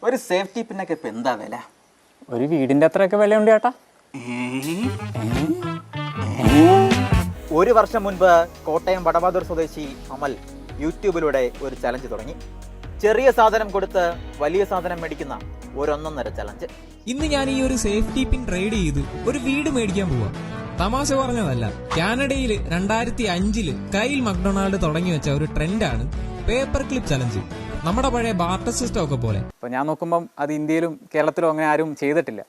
ഒരു സേഫ്റ്റി പിന്നൊക്കെ ഇപ്പം എന്താ വില? ഒരു വീടിൻ്റെ അത്രയൊക്കെ വിലയുണ്ട് ചേട്ടാ. ഒരു വർഷം മുൻപ് കോട്ടയം വടവാതൂർ സ്വദേശി അമൽ യൂട്യൂബിലൂടെ ഒരു ചലഞ്ച് തുടങ്ങി. ചെറിയ സാധനം കൊടുത്ത് വലിയ സാധനം മേടിക്കുന്ന ഒരൊന്നൊന്നര ചലഞ്ച്. ഇന്ന് ഞാൻ ഈ ഒരു സേഫ്റ്റി പിൻ ട്രേഡ് ചെയ്ത് ഒരു വീട് മേടിക്കാൻ പോവാ. തമാശ പറഞ്ഞതല്ല. കാനഡയില് 2005 കൈൽ മക്ഡൊണാൾഡ് തുടങ്ങി വെച്ച ഒരു ട്രെൻഡാണ് പേപ്പർ ക്ലിപ്പ് ചലഞ്ച്. നമ്മുടെ പഴയ ബാർട്ടർ സിസ്റ്റം ഒക്കെ പോലെ. അപ്പോൾ ഞാൻ നോക്കുമ്പം അത് ഇന്ത്യയിലും കേരളത്തിലും അങ്ങനെ ആരും ചെയ്തിട്ടില്ല.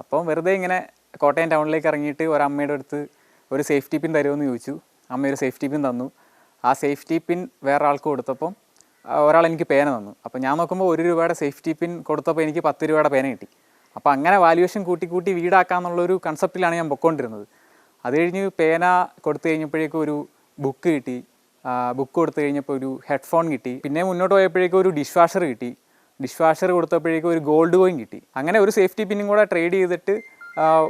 അപ്പം വെറുതെ ഇങ്ങനെ കോട്ടയം ടൗണിലേക്ക് ഇറങ്ങിയിട്ട് ഒരമ്മയുടെ അടുത്ത് ഒരു സേഫ്റ്റി പിൻ തരുമെന്ന് ചോദിച്ചു. അമ്മ ഒരു സേഫ്റ്റി പിൻ തന്നു. ആ സേഫ്റ്റി പിൻ വേറെ ആൾക്ക് കൊടുത്തപ്പം ഒരാൾ എനിക്ക് പേന തന്നു. അപ്പോൾ ഞാൻ നോക്കുമ്പോൾ 1 രൂപയുടെ സേഫ്റ്റി പിൻ കൊടുത്തപ്പോൾ എനിക്ക് 10 രൂപയുടെ പേന കിട്ടി. അപ്പോൾ അങ്ങനെ വാല്യുവേഷൻ കൂട്ടി വീടാക്കാമെന്നുള്ളൊരു കൺസെപ്റ്റിലാണ് ഞാൻ പൊയ്ക്കൊണ്ടിരുന്നത്. അത് കഴിഞ്ഞ് പേന കൊടുത്തു കഴിഞ്ഞപ്പോഴേക്കും ഒരു ബുക്ക് കിട്ടി. ബുക്ക് കൊടുത്തു കഴിഞ്ഞപ്പോൾ ഒരു ഹെഡ്ഫോൺ കിട്ടി. പിന്നെ മുന്നോട്ട് പോയപ്പോഴേക്കും ഒരു ഡിഷ് വാഷർ കിട്ടി. ഡിഷ് വാഷർ കൊടുത്തപ്പോഴേക്കും ഒരു ഗോൾഡ് കോയിൻ കിട്ടി. അങ്ങനെ ഒരു സേഫ്റ്റി പിന്നും കൂടെ ട്രേഡ് ചെയ്തിട്ട്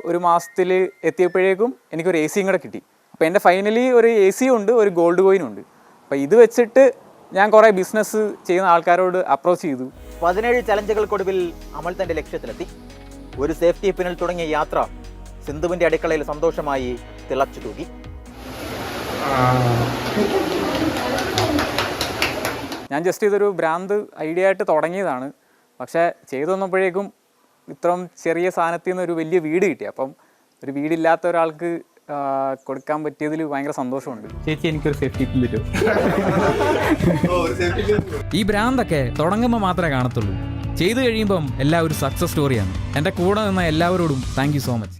ഒരു മാസത്തിൽ എത്തിയപ്പോഴേക്കും എനിക്കൊരു എ സിയും കൂടെ കിട്ടി. അപ്പോൾ എൻ്റെ ഫൈനലി ഒരു എ സിയും ഉണ്ട്, ഒരു ഗോൾഡ് കോയിനും ഉണ്ട്. അപ്പോൾ ഇത് വെച്ചിട്ട് ഞാൻ കുറേ ബിസിനസ് ചെയ്യുന്ന ആൾക്കാരോട് അപ്രോച്ച് ചെയ്തു. 17 ചലഞ്ചുകൾക്കൊടുവിൽ അമൽ തൻ്റെ ലക്ഷ്യത്തിലെത്തി. ഒരു സേഫ്റ്റി പിന്നിൽ തുടങ്ങിയ യാത്ര സിന്ധുവിൻ്റെ അടുക്കളയിൽ സന്തോഷമായി തിളച്ചു തൂകി. ഞാൻ ജസ്റ്റ് ഇതൊരു ഭ്രാന്ത് ഐഡിയ ആയിട്ട് തുടങ്ങിയതാണ്. പക്ഷേ ചെയ്തു വന്നപ്പോഴേക്കും ഇത്രയും ചെറിയ സാധനത്തിൽ നിന്ന് ഒരു വലിയ വീട് കിട്ടി. അപ്പം ഒരു വീടില്ലാത്ത ഒരാൾക്ക് കൊടുക്കാൻ പറ്റിയതിൽ ഭയങ്കര സന്തോഷമുണ്ട്. ചേച്ചി, എനിക്കൊരു സേഫ്റ്റി പിൻ തരും. ഈ ബ്രാൻഡൊക്കെ തുടങ്ങുമ്പോൾ മാത്രമേ കാണത്തുള്ളൂ. ചെയ്തു കഴിയുമ്പം എല്ലാം ഒരു സക്സസ് സ്റ്റോറിയാണ്. എൻ്റെ കൂടെ നിന്ന എല്ലാവരോടും താങ്ക് യു സോ മച്ച്.